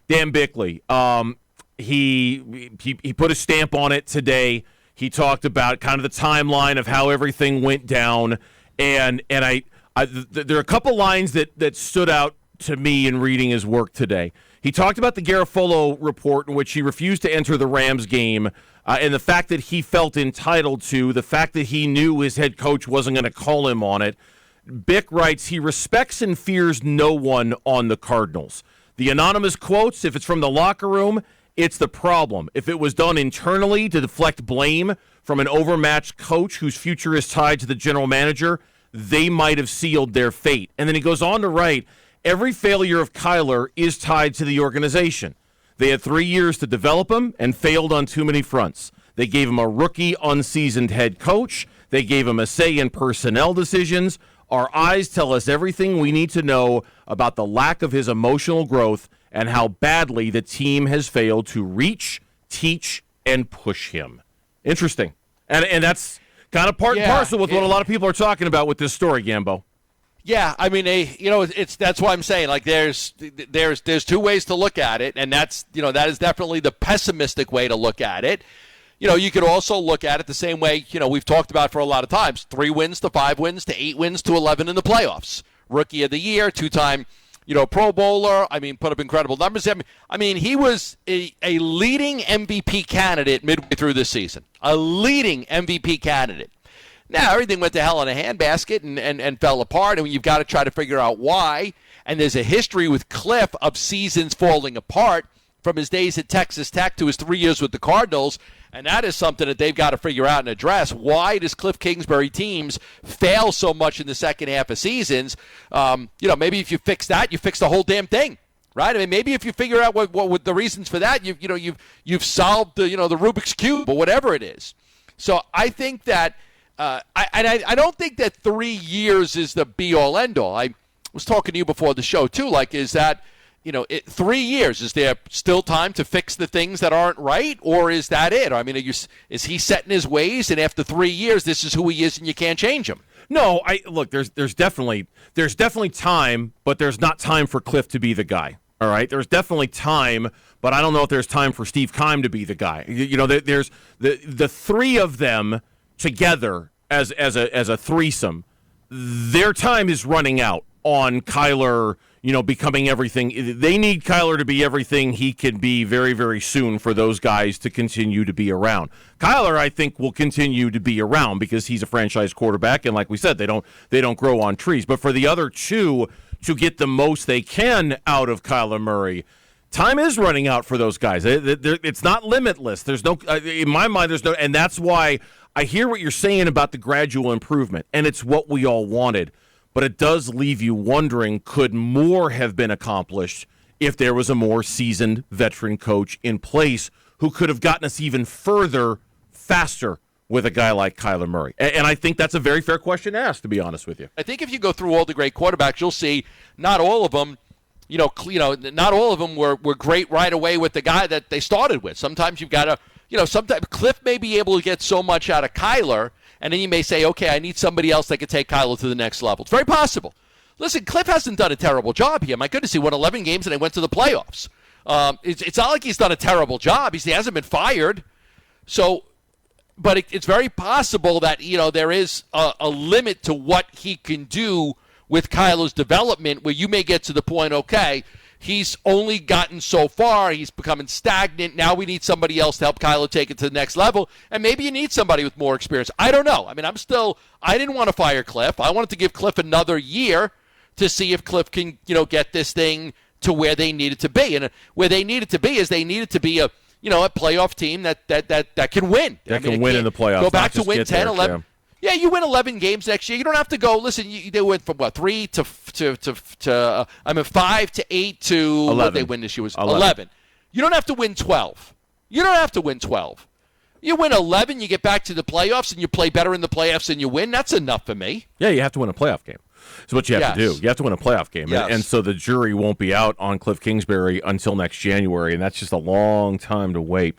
Dan Bickley, he put a stamp on it today. He talked about kind of the timeline of how everything went down, and there are a couple lines that stood out to me in reading his work today. He talked about the Garofalo report in which he refused to enter the Rams game, and the fact that he felt entitled to, the fact that he knew his head coach wasn't going to call him on it. Bick writes, he respects and fears no one on the Cardinals. The anonymous quotes, if it's from the locker room, it's the problem. If it was done internally to deflect blame from an overmatched coach whose future is tied to the general manager, they might have sealed their fate. And then he goes on to write, every failure of Kyler is tied to the organization. They had 3 years to develop him and failed on too many fronts. They gave him a rookie, unseasoned head coach. They gave him a say in personnel decisions. Our eyes tell us everything we need to know about the lack of his emotional growth and how badly the team has failed to reach, teach, and push him. Interesting. And that's kind of part and parcel with what a lot of people are talking about with this story, Gambo. Yeah, I mean, that's why I'm saying, like, there's two ways to look at it, and that is definitely the pessimistic way to look at it. You could also look at it the same way, we've talked about for a lot of times, 3 wins to 5 wins to 8 wins to 11 in the playoffs. Rookie of the year, 2-time, Pro Bowler. I mean, put up incredible numbers. I mean, he was a leading MVP candidate midway through this season. A leading MVP candidate. Now, everything went to hell in a handbasket and fell apart, and you've got to try to figure out why. And there's a history with Kliff of seasons falling apart from his days at Texas Tech to his 3 years with the Cardinals, and that is something that they've got to figure out and address. Why does Kliff Kingsbury teams fail so much in the second half of seasons? Maybe if you fix that, you fix the whole damn thing. Right? I mean, maybe if you figure out what the reasons for that, you've solved the Rubik's Cube or whatever it is. So I think that I don't think that 3 years is the be-all, end-all. I was talking to you before the show, too. Like, is that, 3 years, is there still time to fix the things that aren't right, or is that it? I mean, is he set in his ways, and after 3 years, this is who he is, and you can't change him? No, look, there's definitely time, but there's not time for Kliff to be the guy. All right, there's definitely time, but I don't know if there's time for Steve Keim to be the guy. There's the three of them together as a threesome. Their time is running out on Kyler, becoming everything. They need Kyler to be everything he can be very, very soon for those guys to continue to be around. Kyler, I think, will continue to be around because he's a franchise quarterback, and like we said, they don't grow on trees. But for the other two to get the most they can out of Kyler Murray, time is running out for those guys. It's not limitless. There's no, in my mind, there's no, and that's why I hear what you're saying about the gradual improvement, and it's what we all wanted. But it does leave you wondering, could more have been accomplished if there was a more seasoned veteran coach in place who could have gotten us even further, faster with a guy like Kyler Murray? And I think that's a very fair question to ask, to be honest with you. I think if you go through all the great quarterbacks, you'll see not all of them, not all of them were great right away with the guy that they started with. Sometimes you've got to, sometimes Kliff may be able to get so much out of Kyler, and then you may say, okay, I need somebody else that can take Kyler to the next level. It's very possible. Listen, Kliff hasn't done a terrible job here. My goodness, he won 11 games and they went to the playoffs. It's not like he's done a terrible job. He hasn't been fired. So, but it's very possible that, there is a limit to what he can do with Kyler's development where you may get to the point, okay, he's only gotten so far. He's becoming stagnant. Now we need somebody else to help Kyler take it to the next level. And maybe you need somebody with more experience. I don't know. I mean, I didn't want to fire Kliff. I wanted to give Kliff another year to see if Kliff can, get this thing to where they need it to be. And where they need it to be is they need it to be a playoff team that can win. That can win in the playoffs. Go back to win 10, 11. Yeah, you win 11 games next year. You don't have to go. Listen, they went from 3 to 5 to 8 to 11. What they win this year was 11. You don't have to win 12. You don't have to win 12. You win 11, you get back to the playoffs, and you play better in the playoffs and you win. That's enough for me. Yeah, you have to win a playoff game. That's what you have to do. You have to win a playoff game. Yes. And so the jury won't be out on Kliff Kingsbury until next January, and that's just a long time to wait.